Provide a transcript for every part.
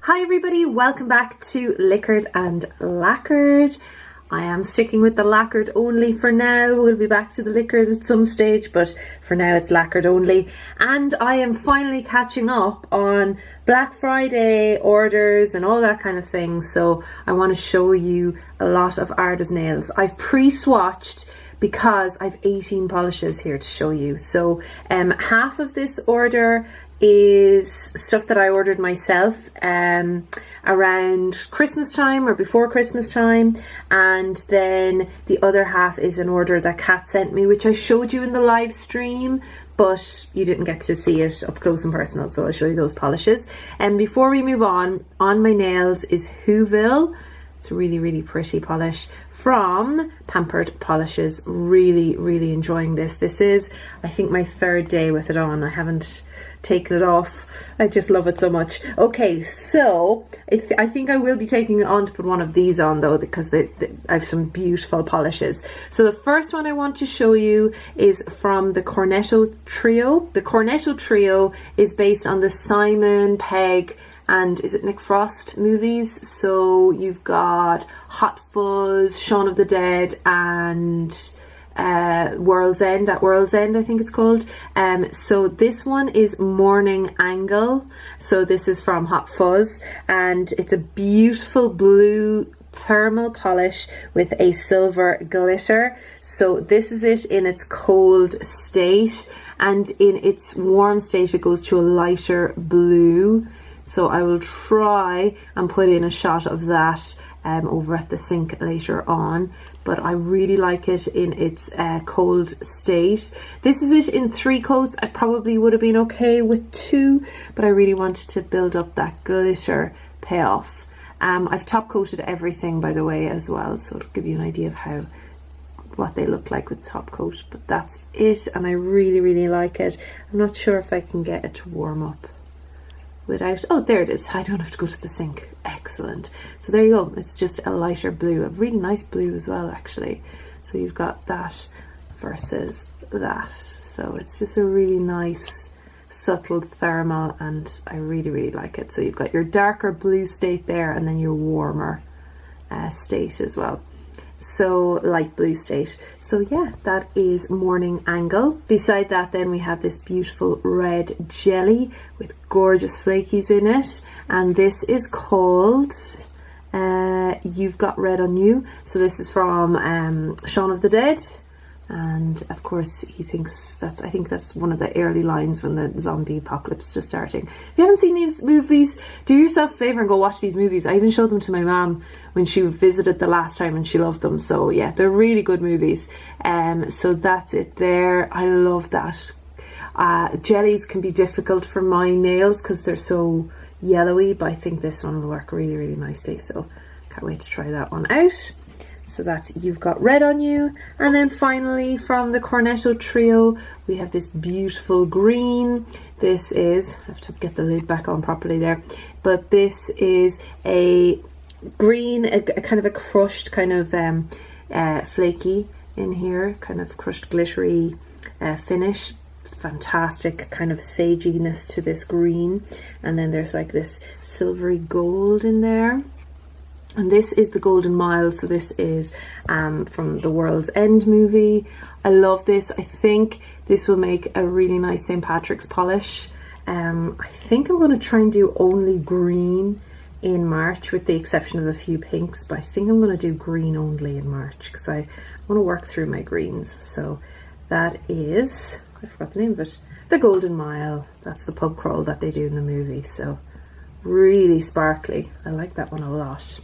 Hi everybody, welcome back to Liquored and Lacquered. I am sticking with the lacquered only for now. We'll be back to the liquored at some stage, but for now it's lacquered only. And I am finally catching up on Black Friday orders and all that kind of thing. So I want to show you a lot of Arda's nails. I've pre-swatched because I've 18 polishes here to show you. So half of this order is stuff that I ordered myself around Christmas time or before Christmas time, and then the other half is an order that Kat sent me, which I showed you in the live stream, but you didn't get to see it up close and personal, so I'll show you those polishes. And before we move on my nails is Whoville. It's a really pretty polish from Pampered Polishes. Really enjoying this. This is, I think, my third day with it on. I haven't taken it off. I just love it so much. Okay, so I think I will be taking it on to put one of these on though, because I have some beautiful polishes. So the first one I want to show you is from the Cornetto Trio. The Cornetto Trio is based on the Simon Pegg and is it Nick Frost movies. So you've got Hot Fuzz, Shaun of the Dead, and World's End, at World's End I think it's called. So this one is Morning Angle. So this is from Hot Fuzz, and it's a beautiful blue thermal polish with a silver glitter. So this is it in its cold state, and in its warm state it goes to a lighter blue. So I will try and put in a shot of that over at the sink later on, but I really like it in its cold state. This is it in 3 coats. I probably would have been okay with 2, but I really wanted to build up that glitter payoff. I've top coated everything, by the way, as well, so it'll give you an idea of what they look like with top coat. But that's it, and I really like it. I'm not sure if I can get it to warm up without, oh there it is, I don't have to go to the sink. Excellent. So there you go, it's just a lighter blue, a really nice blue as well actually. So you've got that versus that, so it's just a really nice subtle thermal, and I really like it. So you've got your darker blue state there, and then your warmer state as well, so light blue state. So yeah, that is Morning Angle. Beside that then we have this beautiful red jelly with gorgeous flakies in it, and this is called You've Got Red on You. So this is from Shaun of the Dead, and of course he thinks that's, I think that's one of the early lines when the zombie apocalypse is just starting. If you haven't seen these movies, do yourself a favour and go watch these movies. I even showed them to my mum when she visited the last time, and she loved them. So yeah, they're really good movies. So that's it there. I love that. Jellies can be difficult for my nails because they're so yellowy, but I think this one will work really nicely, so can't wait to try that one out. So that's You've Got Red on You. And then finally from the Cornetto Trio we have this beautiful green. This is, I have to get the lid back on properly there, but this is a green, a kind of a crushed kind of flaky in here, kind of crushed glittery finish. Fantastic kind of saginess to this green, and then there's like this silvery gold in there, and this is the Golden Mile. So this is from the World's End movie. I love this. I think this will make a really nice St. Patrick's polish. I think I'm going to try and do only green in March, with the exception of a few pinks, but I think I'm going to do green only in March because I want to work through my greens. So that is, I forgot the name of it, the Golden Mile. That's the pub crawl that they do in the movie. So really sparkly. I like that one a lot.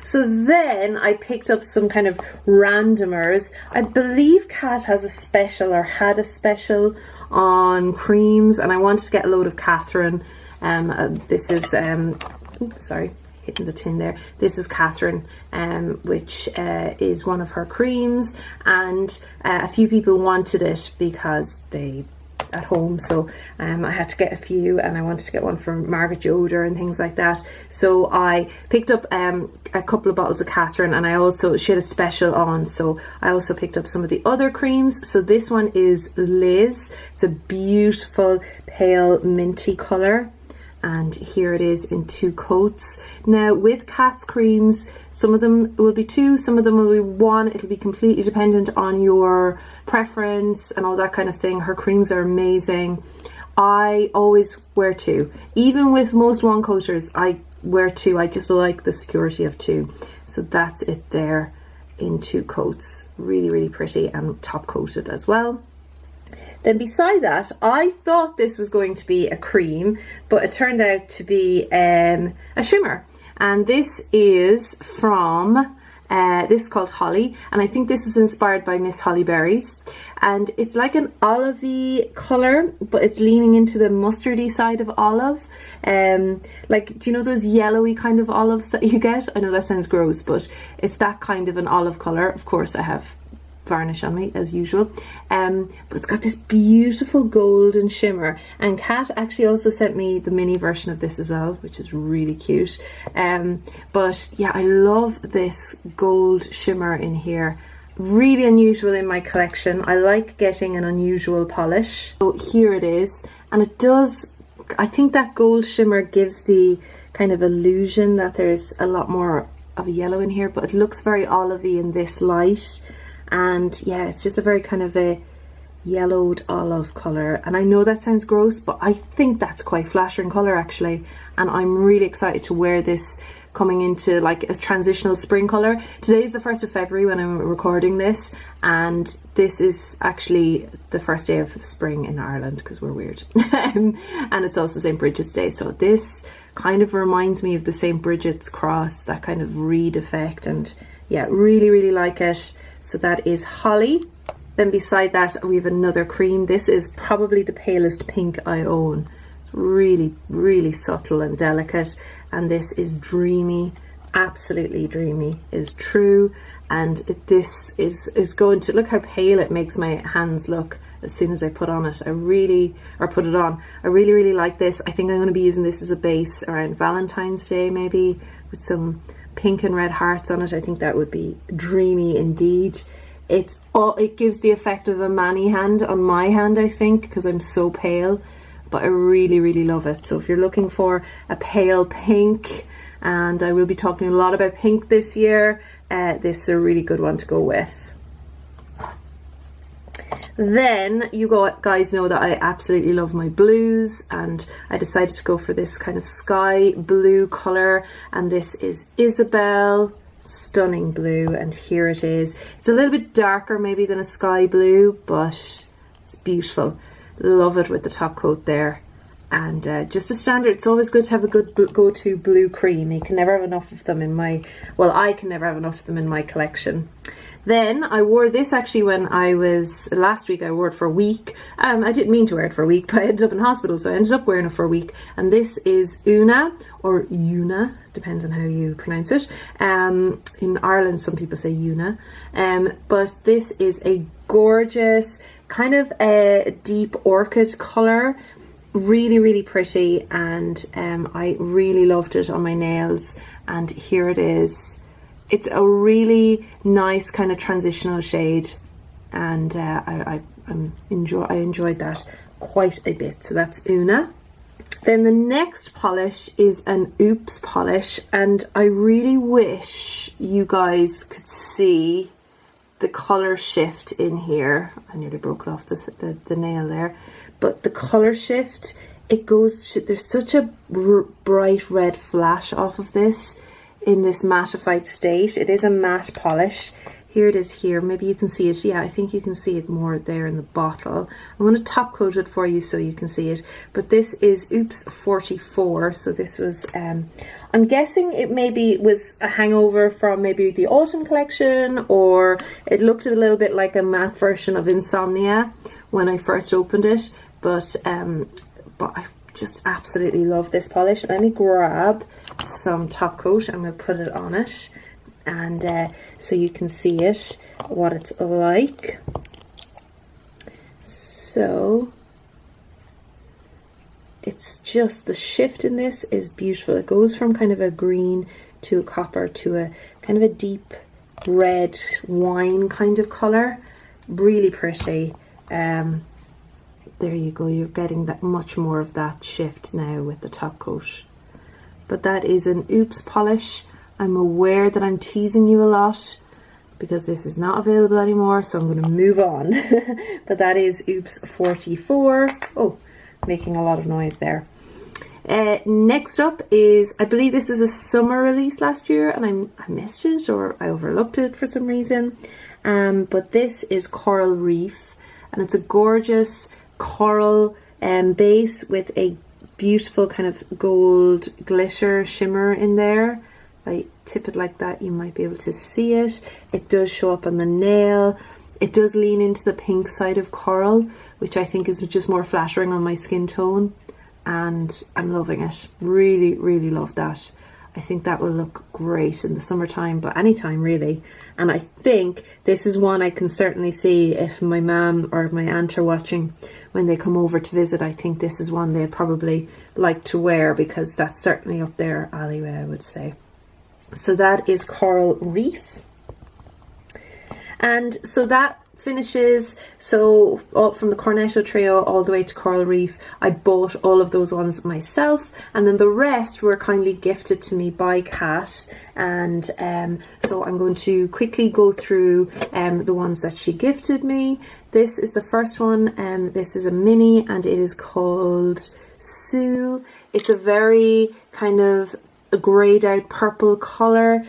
So then I picked up some kind of randomers. I believe Kat has a special, or had a special, on creams, and I wanted to get a load of Catherine. This is sorry, hitting the tin there. This is Catherine, which is one of her creams, and a few people wanted it because they at home, so I had to get a few, and I wanted to get one from Margaret Yoder and things like that. So I picked up a couple of bottles of Catherine, and I also, she had a special on, so I also picked up some of the other creams. So this one is Liz. It's a beautiful pale minty colour. and here it is in 2 coats. Now with Kat's creams, some of them will be 2, some of them will be 1. It'll be completely dependent on your preference and all that kind of thing. Her creams are amazing. I always wear 2. Even with most 1 coaters, I wear 2. I just like the security of 2. So that's it there in 2 coats. Really, really pretty, and top coated as well. Then beside that, I thought this was going to be a cream, but it turned out to be a shimmer. And this is from, this is called Holly, and I think this is inspired by Miss Holly Berries. And it's like an olivey colour, but it's leaning into the mustardy side of olive. Like, do you know those yellowy kind of olives that you get? I know that sounds gross, but it's that kind of an olive colour. Of course, I have varnish on me as usual, but it's got this beautiful golden shimmer, and Kat actually also sent me the mini version of this as well, which is really cute. But yeah, I love this gold shimmer in here. Really unusual in my collection. I like getting an unusual polish. So here it is, and it does, I think that gold shimmer gives the kind of illusion that there's a lot more of a yellow in here, but it looks very olivey in this light. And yeah, it's just a very kind of a yellowed olive colour. And I know that sounds gross, but I think that's quite flattering colour actually. And I'm really excited to wear this coming into like a transitional spring colour. Today is the 1st of February when I'm recording this, and this is actually the first day of spring in Ireland because we're weird. And it's also St. Bridget's Day, so this kind of reminds me of the St. Bridget's cross, that kind of reed effect. And yeah, really, really like it. So that is Holly. Then beside that we have another cream. This is probably the palest pink I own. It's really, really subtle and delicate. And this is Dreamy. Absolutely Dreamy is true. And this is going to, look how pale it makes my hands look as soon as I put on it. I really like this. I think I'm going to be using this as a base around Valentine's Day, maybe with some pink and red hearts on it. I think that would be dreamy indeed. It gives the effect of a mani hand on my hand, I think, because I'm so pale, but I really, really love it. So if you're looking for a pale pink, and I will be talking a lot about pink this year, this is a really good one to go with. Then you guys know that I absolutely love my blues, and I decided to go for this kind of sky blue colour, and this is Isabel. Stunning blue, and here it is. It's a little bit darker maybe than a sky blue, but it's beautiful. Love it with the top coat there. And just a standard, it's always good to have a good go-to blue cream. You can never have enough of them in my, well, I can never have enough of them in my collection. Then I wore this actually when I was, last week I wore it for a week. I didn't mean to wear it for a week, but I ended up in hospital, so I ended up wearing it for a week. And this is Una, or Una, depends on how you pronounce it. In Ireland, some people say Una. But this is a gorgeous, kind of a deep orchid colour. Really, really pretty, and I really loved it on my nails. And here it is. It's a really nice kind of transitional shade, and I enjoyed that quite a bit. So that's Una. Then the next polish is an Oops polish, and I really wish you guys could see the colour shift in here. I nearly broke off the nail there, but the colour shift, it goes to, there's such a bright red flash off of this in this mattified state. It is a matte polish. Here it is here. Maybe you can see it. Yeah, I think you can see it more there in the bottle. I'm going to top coat it for you so you can see it. But this is Oops 44. So this was, I'm guessing it maybe was a hangover from maybe the autumn collection, or it looked a little bit like a matte version of Insomnia when I first opened it. But I just absolutely love this polish. Let me grab some top coat. I'm going to put it on it, and so you can see it, what it's like. So it's just, the shift in this is beautiful. It goes from kind of a green to a copper to a kind of a deep red wine kind of color. Really pretty. there you go, you're getting that much more of that shift now with the top coat. But that is an Oops polish. I'm aware that I'm teasing you a lot because this is not available anymore, so I'm going to move on. But that is Oops 44. Oh, making a lot of noise there. Next up is, I believe this was a summer release last year and I missed it or I overlooked it for some reason. But this is Coral Reef, and it's a gorgeous coral base with a beautiful kind of gold glitter shimmer in there. If I tip it like that, you might be able to see it. It does show up on the nail. It does lean into the pink side of coral, which I think is just more flattering on my skin tone. And I'm loving it. Really, really love that. I think that will look great in the summertime, but anytime really. And I think this is one I can certainly see if my mum or my aunt are watching when they come over to visit. I think this is one they'd probably like to wear because that's certainly up their alleyway, I would say. So that is Coral Reef. And so that finishes, so all from the Cornetto trio all the way to Coral Reef. I bought all of those ones myself, and then the rest were kindly gifted to me by Kat. And so I'm going to quickly go through the ones that she gifted me. This is the first one. This is a mini and it is called Sue. It's a very kind of a greyed out purple colour.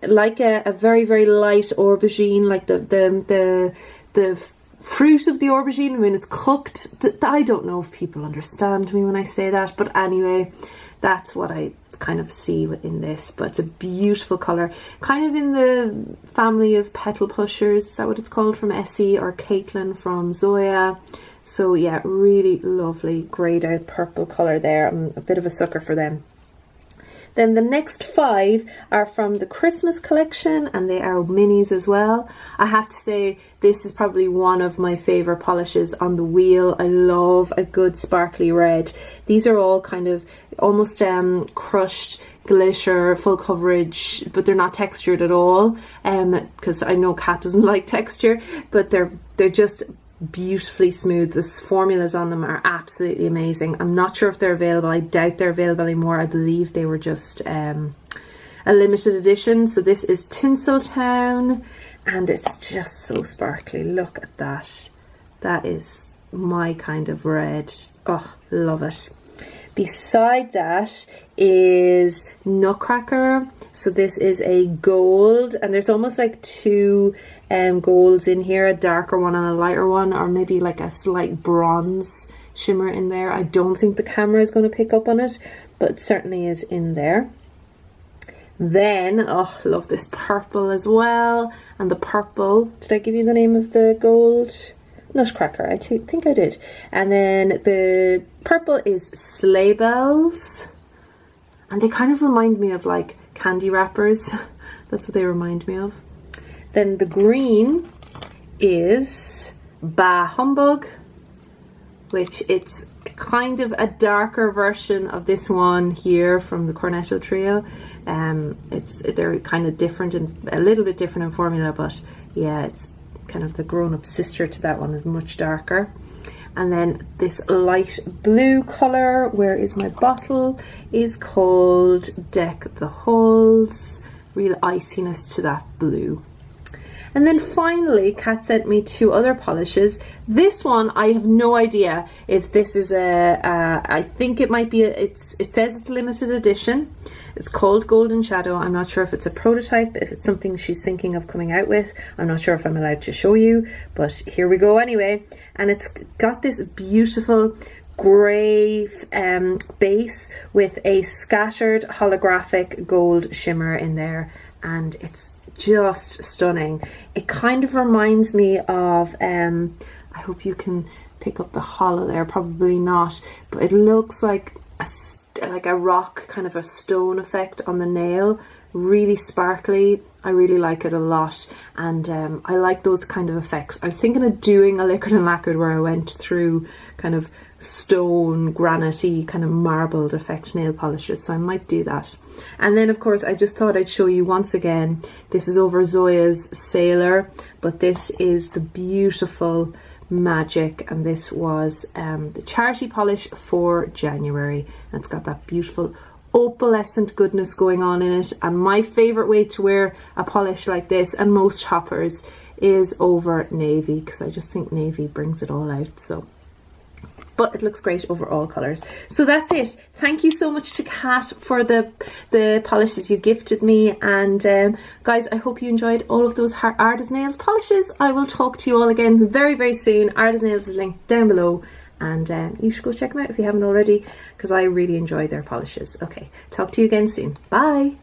Like a very, very light aubergine, like the fruit of the aubergine when it's cooked. I don't know if people understand me when I say that, but anyway, that's what I kind of see in this. But it's a beautiful colour, kind of in the family of petal pushers. Is that what it's called, from Essie, or Caitlin from Zoya? So yeah, really lovely greyed out purple colour there. I'm a bit of a sucker for them. Then the next 5 are from the Christmas collection, and they are minis as well. I have to say, this is probably one of my favourite polishes on the wheel. I love a good sparkly red. These are all kind of almost crushed glitter, full coverage, but they're not textured at all. Because I know Kat doesn't like texture, but they're just beautifully smooth. The formulas on them are absolutely amazing. I'm not sure if they're available. I doubt they're available anymore. I believe they were just a limited edition. So this is Tinsel Town, and it's just so sparkly. Look at that. That is my kind of red. Oh, love it. Beside that is Nutcracker. So this is a gold, and there's almost like 2 golds in here, a darker one and a lighter one, or maybe like a slight bronze shimmer in there. I don't think the camera is going to pick up on it, but it certainly is in there. Then, oh, love this purple as well. And the purple, did I give you the name of the gold? Nutcracker, I think I did. And then the purple is Sleigh Bells, and they kind of remind me of like candy wrappers. That's what they remind me of. Then the green is Humbug, which it's kind of a darker version of this one here from the Cornetto trio. They're kind of different and a little bit different in formula, but yeah, it's kind of the grown-up sister to that one, is much darker. And then this light blue colour, where is my bottle, is called Deck the Halls. Real iciness to that blue. And then finally, Kat sent me 2 other polishes. This one, I have no idea if this is I think it might be, it says it's limited edition. It's called Golden Shadow. I'm not sure if it's a prototype, if it's something she's thinking of coming out with. I'm not sure if I'm allowed to show you, but here we go anyway. And it's got this beautiful grey base with a scattered holographic gold shimmer in there, and it's just stunning. It kind of reminds me of I hope you can pick up the hollow there, probably not, but it looks like a rock, kind of a stone effect on the nail. Really sparkly. I really like it a lot, and I like those kind of effects. I was thinking of doing a Liquid and Lacquered where I went through kind of stone, granite-y, kind of marbled effect nail polishes, so I might do that. And then of course I just thought I'd show you once again, this is over Zoya's Sailor, but this is the beautiful magic, and this was the charity polish for January, and it's got that beautiful opalescent goodness going on in it. And my favorite way to wear a polish like this, and most shoppers, is over navy, because I just think navy brings it all out. So, but it looks great over all colours. So that's it. Thank you so much to Kat for the polishes you gifted me. And guys, I hope you enjoyed all of those Arda's Nails polishes. I will talk to you all again very, very soon. Arda's Nails is linked down below. And you should go check them out if you haven't already, because I really enjoy their polishes. Okay, talk to you again soon. Bye.